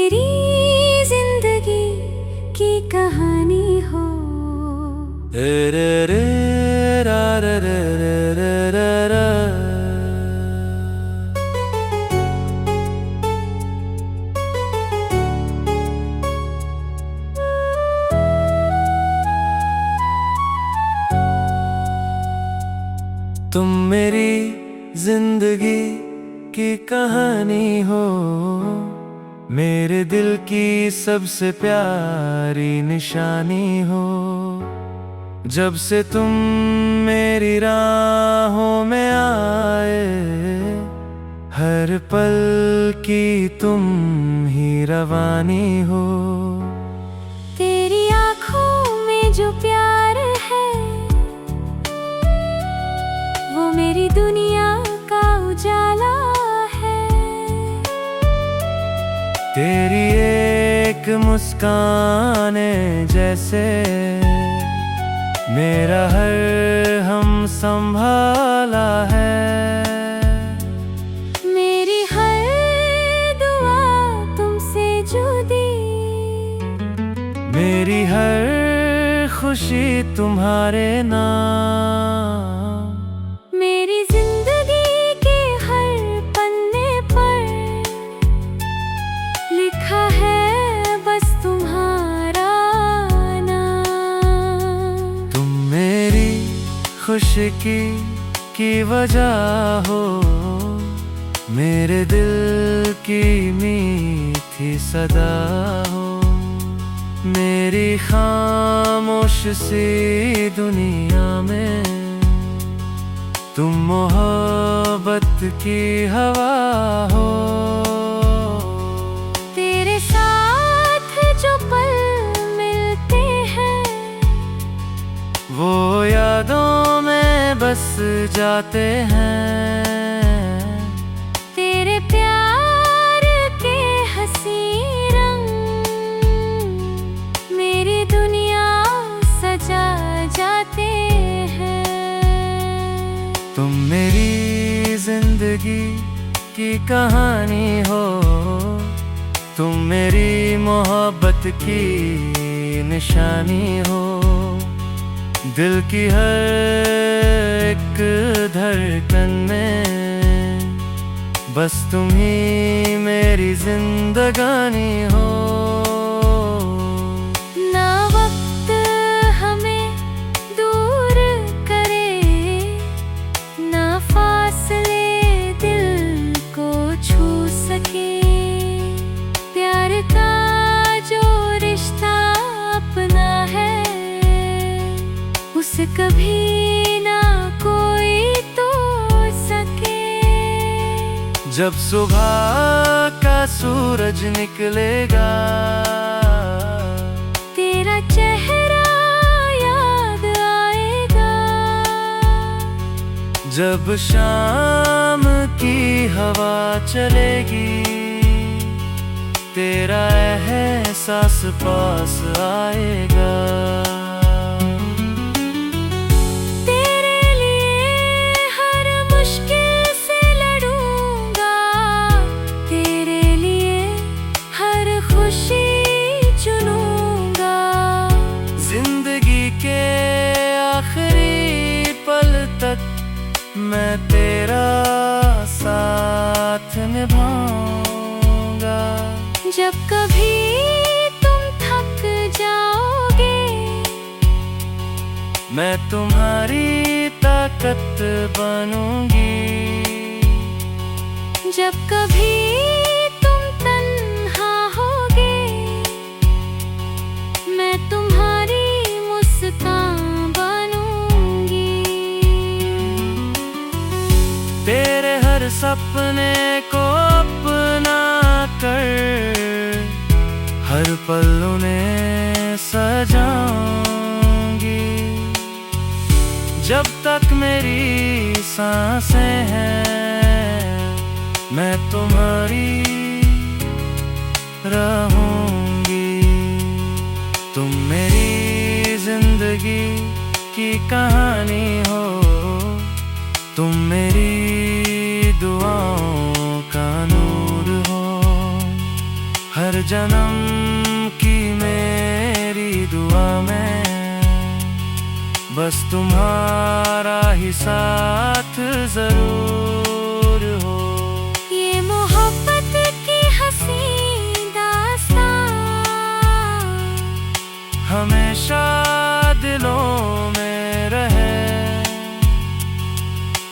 मेरी जिंदगी की कहानी हो। रे रे रे रा रे रे रे रे रे। तुम मेरी जिंदगी की कहानी हो, मेरे दिल की सबसे प्यारी निशानी हो। जब से तुम मेरी राहों में आए, हर पल की तुम ही रवानी हो। तेरी आँखों में जो प्यार है, वो मेरी दुनिया का उजाला है। तेरी एक मुस्कान जैसे मेरा हर हम संभाला है। मेरी हर दुआ तुमसे जुड़ी, मेरी हर खुशी तुम्हारे नाम। मेरी जिंदगी के हर पन्ने पर लिखा है बस तुम्हारा नाम। तुम मेरी खुशी की वजह हो, मेरे दिल की मीठी सदा हो। मेरी खामोश सी दुनिया में तुम मोहब्बत की हवा हो। तेरे साथ जो पल मिलते हैं, वो यादों में बस जाते हैं। तेरे प्यार के हंसी रंग मेरी दुनिया सजा जाते हैं। तुम मेरी जिंदगी की कहानी हो, तुम मेरी मोहब्बत की निशानी हो। दिल की हर एक धड़कन में बस तुम ही मेरी जिंदगानी हो। ना वक्त हमें दूर करे, ना फासले दिल को छू सके। प्यार का जो रिश्ता अपना है, उसे कभी ना कोई तोड़ सके। जब सुबह का सूरज निकलेगा, तेरा चेहरा याद आएगा। जब शाम की हवा चलेगी, तेरा एहसास पास आएगा। तेरे लिए हर मुश्किल से लड़ूंगा, तेरे लिए हर खुशी चुनूंगा। जिंदगी के आखिरी पल तक मैं तेरा साथ निभाऊंगा। जब कभी तुम थक जाओगे, मैं तुम्हारी ताकत बनूंगी। जब कभी तुम तन्हा होगे, मैं तुम्हारी मुस्कान बनूंगी। तेरे हर सपने को अपना कर, हर पल उन्हें सजाऊंगी। जब तक मेरी सांसें हैं, मैं तुम्हारी रहूंगी। तुम मेरी जिंदगी की कहानी हो, तुम मेरी दुआओं का नूर हो। हर जन्म की मेरी दुआ में बस तुम्हारा ही साथ जरूर हो। ये मोहब्बत की हंसी दास्तां हमेशा दिलों में रहे।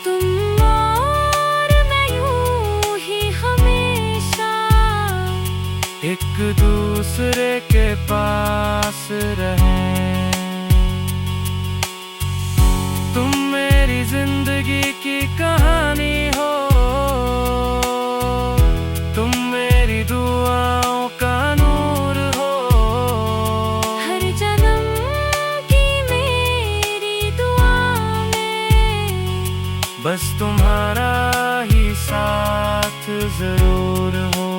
तुम और मैं यूं ही हमेशा एक दूसरे के पास रहें। तुम मेरी जिंदगी की कहानी हो, तुम मेरी दुआओं का नूर हो। हर जन्म की मेरी दुआ में बस तुम्हारा ही साथ जरूर हो।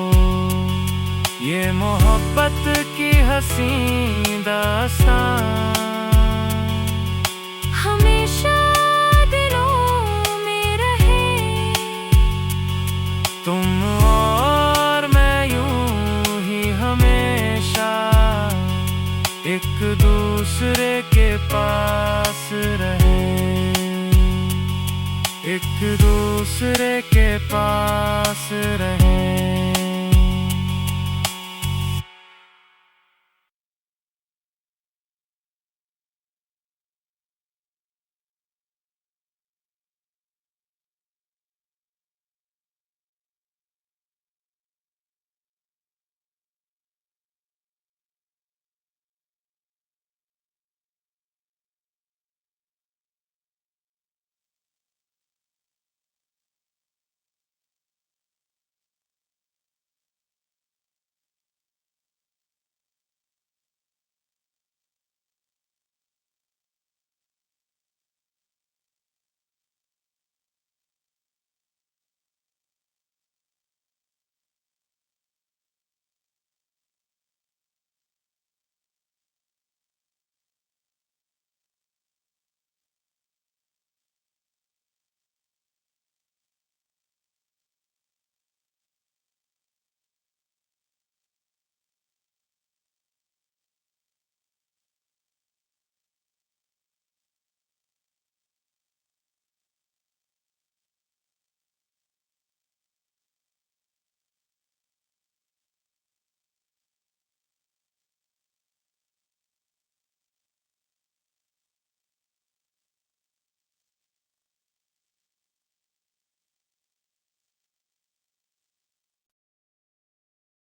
ये मोहब्बत की हंसी दास्तां हमेशा दिलों में रहे। तुम और मैं यूं ही हमेशा एक दूसरे के पास रहें। एक दूसरे के पास रहें।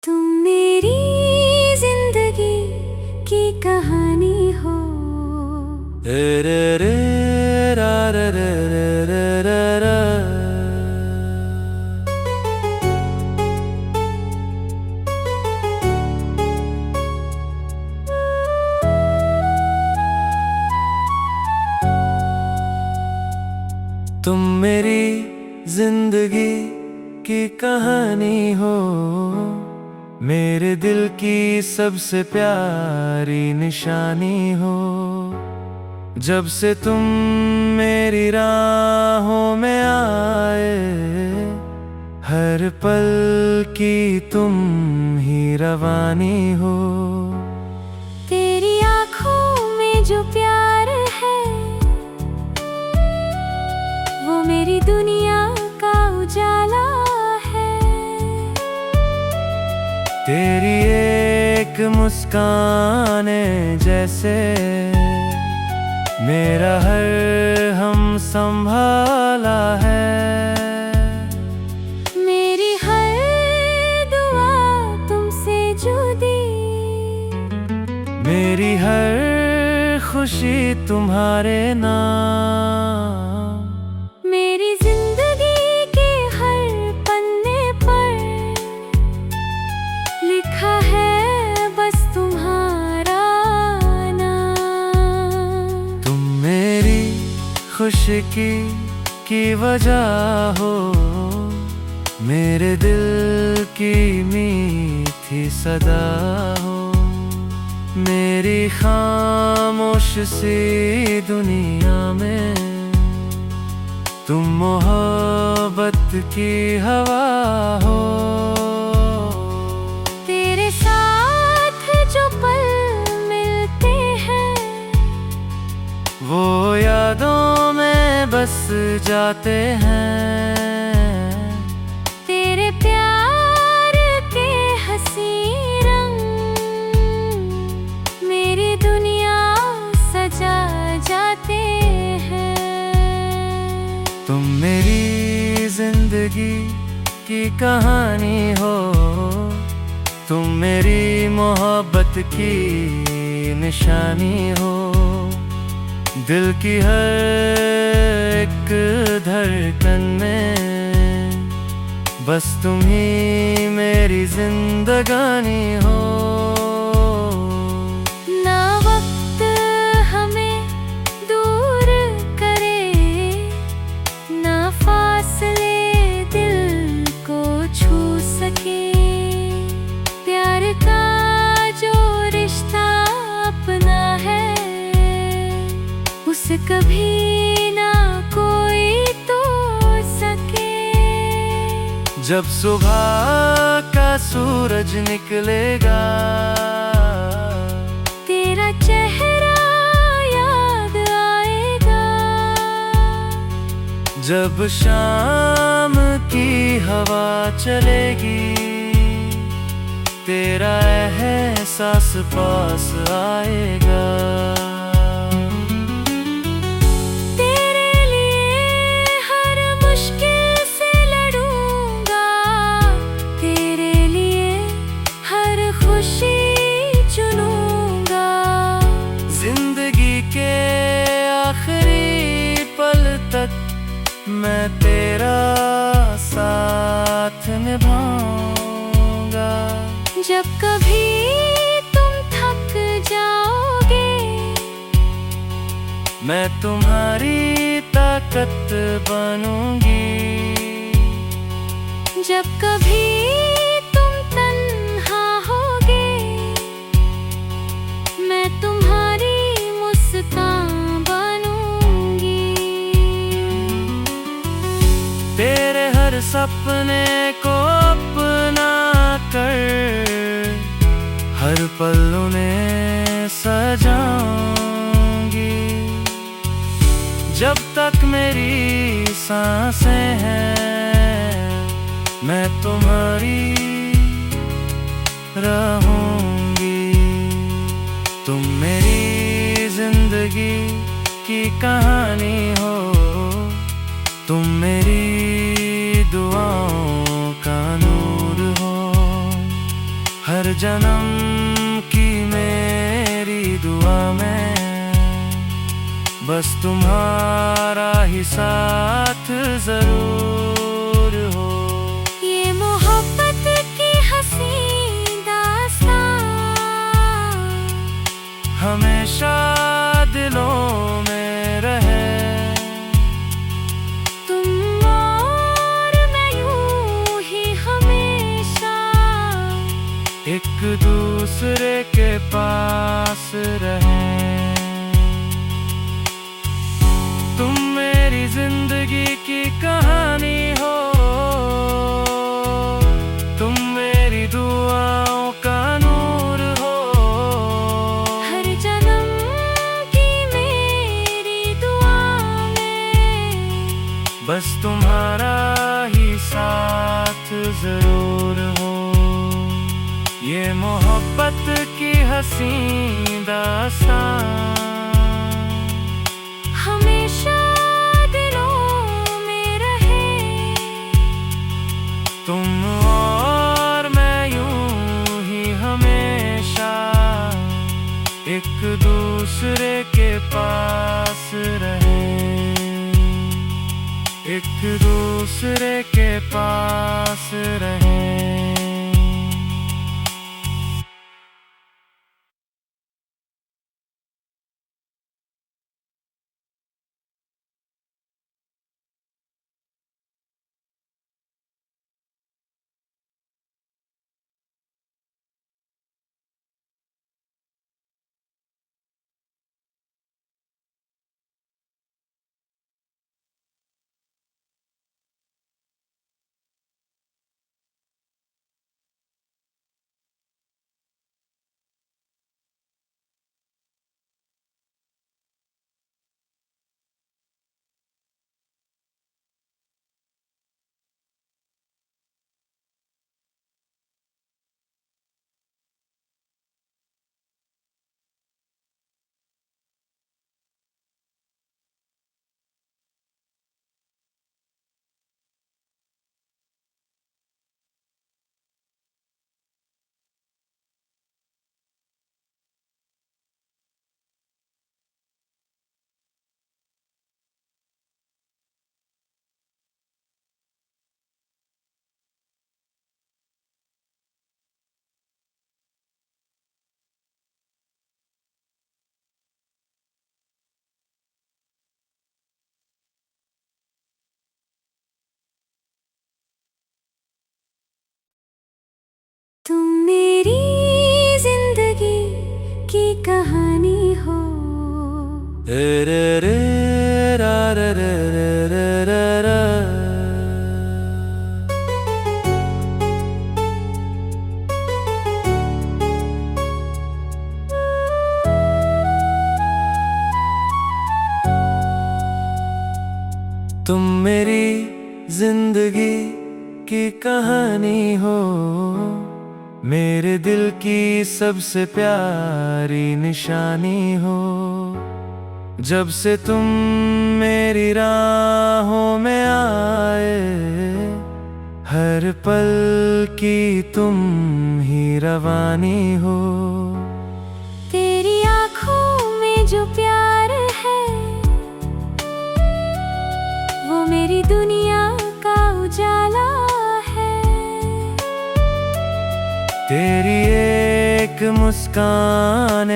तुम मेरी जिंदगी की कहानी हो। रे रे रे रा रे रे रे रे रे रा। तुम मेरी जिंदगी की कहानी हो, मेरे दिल की सबसे प्यारी निशानी हो। जब से तुम मेरी राहों में आए, हर पल की तुम ही रवानी हो। तेरी आँखों में जो प्यार है, वो मेरी दुनिया का उजाला है। तेरी एक मुस्कान जैसे मेरा हर हम संभाला है। मेरी हर दुआ तुमसे जुड़ी, मेरी हर खुशी तुम्हारे नाम। मेरी जिंदगी के हर पन्ने पर लिखा है बस तुम्हारा नाम। तुम मेरी खुशी की वजह हो, मेरे दिल की मीठी सदा हो। मेरी खामोश सी दुनिया में तुम मोहब्बत की हवा हो। तेरे साथ जाते हैं। तेरे प्यार के हंसी रंग मेरी दुनिया सजा जाते हैं। तुम मेरी जिंदगी की कहानी हो, तुम मेरी मोहब्बत की निशानी हो। दिल की हर एक धड़कन में बस तुम ही मेरी जिंदगानी हो। ना वक्त हमें दूर करे, ना फासले दिल को छू सके। प्यार का जो रिश्ता अपना है उसे कभी ना कोई तोड़ सके। जब सुबह का सूरज निकलेगा, तेरा चेहरा याद आएगा। जब शाम की हवा चलेगी, तेरा एहसास पास आएगा। तेरे लिए हर मुश्किल से लड़ूंगा, तेरे लिए हर खुशी चुनूंगा। जिंदगी के आखिरी पल तक मैं तेरा साथ निभाऊंगा। जब कभी तुम थक जाओगे, मैं तुम्हारी ताकत बनूंगी। जब कभी तुम तन्हा होगे, मैं तुम्हारी मुस्कान बनूंगी। तेरे हर सपने को अपना कर हर पल उन्हें सजाऊंगी। जब तक मेरी सांसें हैं मैं तुम्हारी रहूंगी। तुम मेरी जिंदगी की कहानी हो, तुम मेरी दुआओं का नूर हो। हर जन्म की मेरी दुआ में बस तुम्हारा ही साथ जरूर हो। ये मोहब्बत की हंसी दास्तां हमेशा दिलों में रहे। तुम और मैं यूं ही हमेशा एक दूसरे के पास रहें। तुम मेरी जिंदगी की कहानी हो, तुम मेरी दुआओं का नूर हो। हर जन्म की मेरी दुआ में बस तुम्हारा ही साथ जरूर हो। ये मोहब्बत की हंसी दास्तां हमेशा दिलों में रहे। तुम और मैं यूं ही हमेशा एक दूसरे के पास रहें। एक दूसरे के पास रहें। मेरी जिंदगी की कहानी हो। रे रे रे रा रे रे रे रे रा। तुम मेरी जिंदगी की कहानी हो, मेरे दिल की सबसे प्यारी निशानी हो। जब से तुम मेरी राहों में आए, हर पल की तुम ही रवानी हो। तेरी आँखों में जो प्यार है, वो मेरी दुनिया का उजाला है। तेरी एक मुस्कान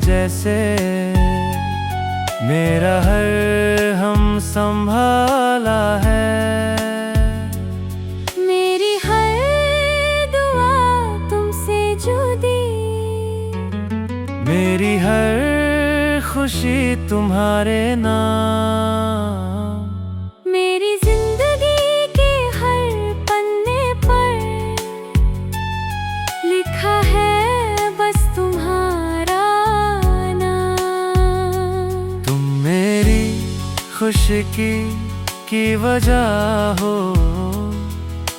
जैसे मेरा हर हम संभाला है। मेरी हर दुआ तुमसे जुड़ी, मेरी हर खुशी तुम्हारे नाम। मेरी जिंदगी के हर पन्ने पर लिखा है बस तुम्हारा नाम। तुम मेरी खुशी की वजह हो,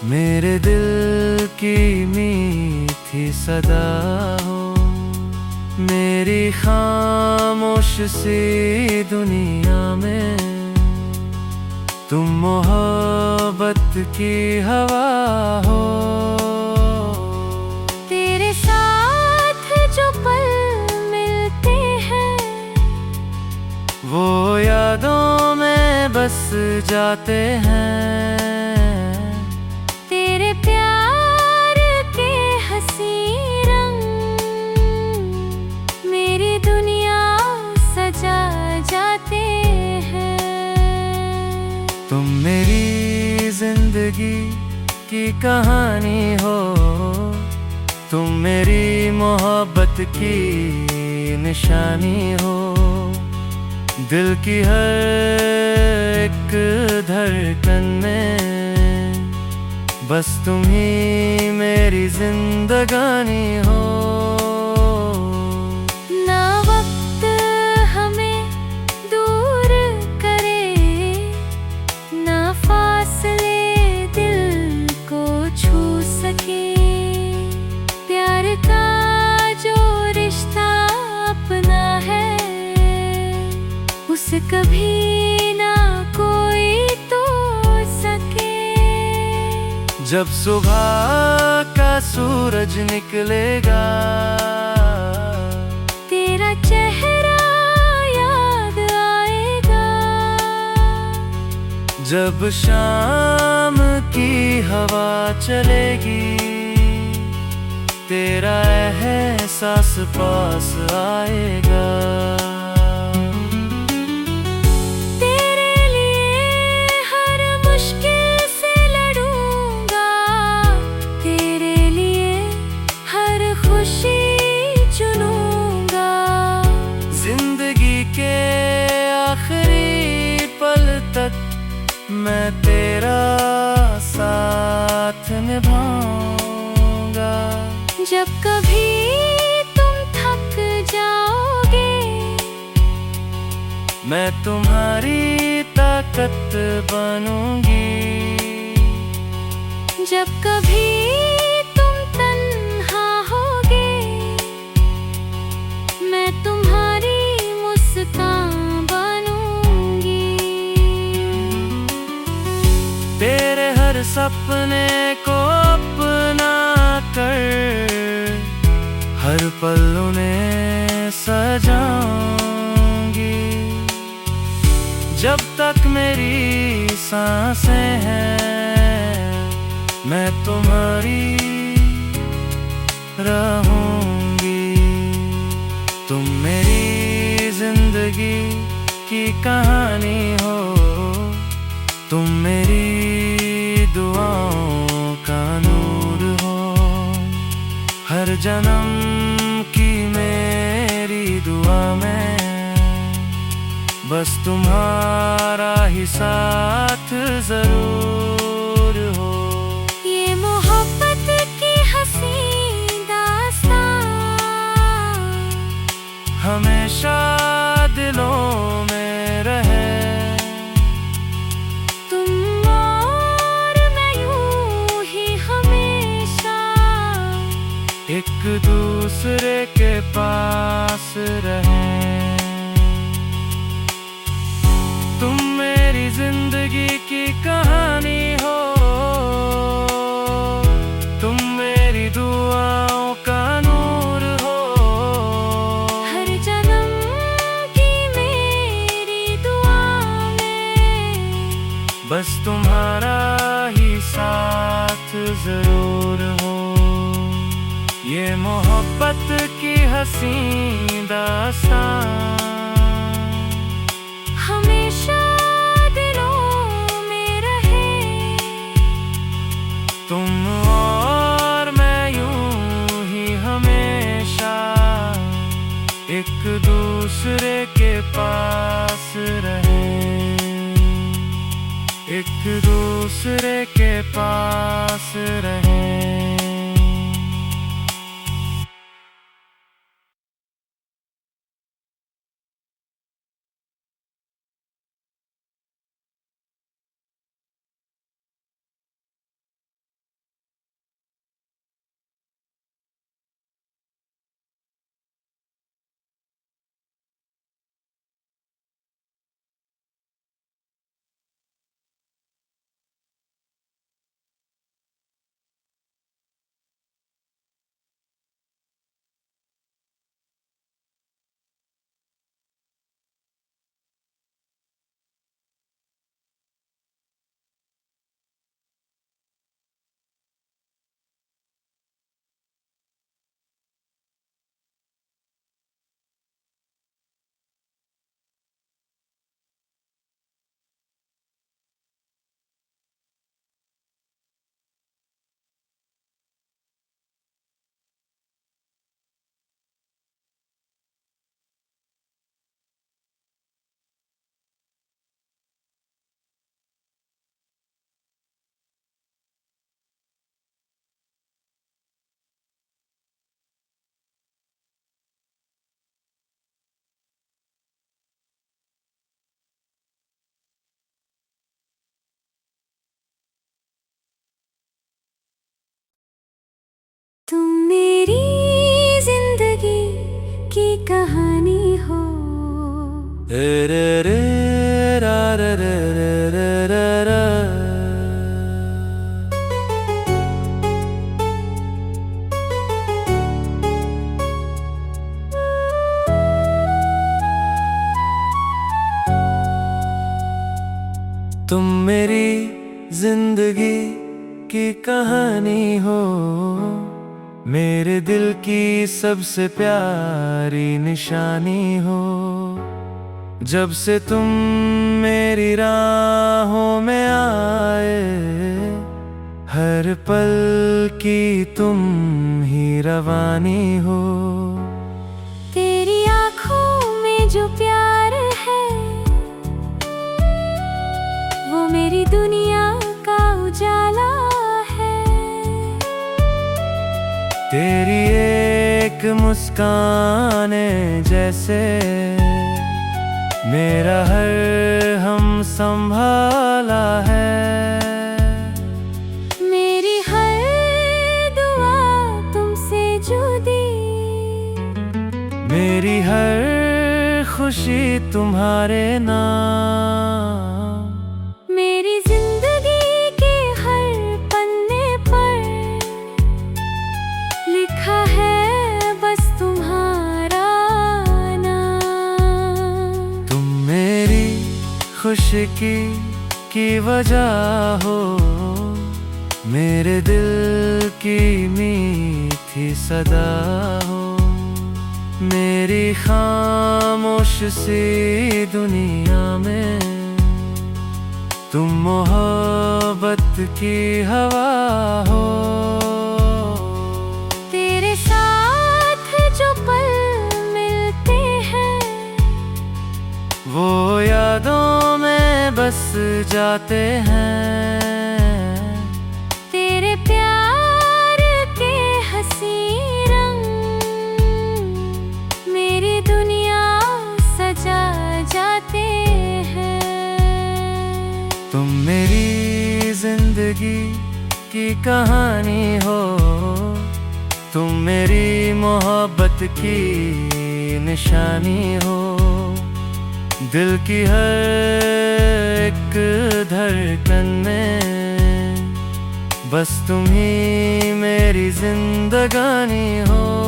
मेरे दिल की मीठी सदा हो। मेरी खामोश सी दुनिया में तुम मोहब्बत की हवा हो। तेरे साथ जो पल मिलते हैं, वो यादों में बस जाते हैं। तेरे प्यार के हंसी रंग मेरी दुनिया सजा जाते हैं। तुम मेरी जिंदगी की कहानी हो, तुम मेरी मोहब्बत की निशानी हो। दिल की हर एक धड़कन में बस तुम ही मेरी जिंदगानी हो। ना वक्त हमें दूर करे, ना फासले दिल को छू सके। प्यार का जो रिश्ता अपना है, उसे कभी ना कोई तोड़ सके। जब सुबह का सूरज निकलेगा, तेरा चेहरा याद आएगा। जब शाम की हवा चलेगी, तेरा एहसास पास आएगा। तेरे लिए हर मुश्किल से लड़ूंगा, तेरे लिए हर खुशी चुनूंगा। जिंदगी के आखिरी पल तक मैं तेरा साथ निभाऊंगा। जब कभी तुम थक जाओगे, मैं तुम्हारी ताकत बनूंगी। जब कभी तुम तन्हा होगे, मैं तुम्हारी मुस्कान बनूंगी। तेरे हर सपने को अपना कर, हर पल उन्हें सजाऊंगी। जब तक मेरी सांसें हैं, मैं तुम्हारी रहूंगी। तुम मेरी जिंदगी की कहानी हो, तुम मेरी दुआओं का नूर हो। हर जन्म की मेरी दुआ में बस तुम्हारा ही साथ जरूर हो। ये मोहब्बत की हंसी दास्तां हमेशा दिलों में रहे। तुम और मैं यूं ही हमेशा एक दूसरे के पास रहे। तुम मेरी जिंदगी की कहानी हो, तुम मेरी दुआओं का नूर हो। हर जन्म की मेरी दुआ में बस तुम्हारा ही साथ जरूर हो। ये मोहब्बत की हंसी दास्तां हमेशा दिलों में रहे। तुम और मैं यूं ही हमेशा एक दूसरे के पास रहे। एक दूसरे के पास रहे। तुम मेरी जिंदगी की कहानी हो। रे रे रे रा रे रे रे रे रा। तुम मेरी जिंदगी की कहानी हो, मेरे दिल की सबसे प्यारी निशानी हो। जब से तुम मेरी राहों में आए, हर पल की तुम ही रवानी हो। तेरी आँखों में जो प्यार है, वो मेरी दुनिया का उजाला है। तेरी एक मुस्कान जैसे मेरा हर हम संभाला है। मेरी हर दुआ तुमसे जुड़ी, मेरी हर खुशी तुम्हारे नाम। मेरी जिंदगी के हर पन्ने पर लिखा है बस तुम्हारा नाम। तुम मेरी खुशी की वजह हो, मेरे दिल की मीठी सदा हो। मेरी खामोश सी दुनिया में तुम मोहब्बत की हवा हो। तेरे साथ जाते हैं। तेरे प्यार के हंसी रंग मेरी दुनिया सजा जाते हैं। तुम मेरी जिंदगी की कहानी हो, तुम मेरी मोहब्बत की निशानी हो। दिल की हर एक धड़कन में बस तुम ही मेरी जिंदगानी हो।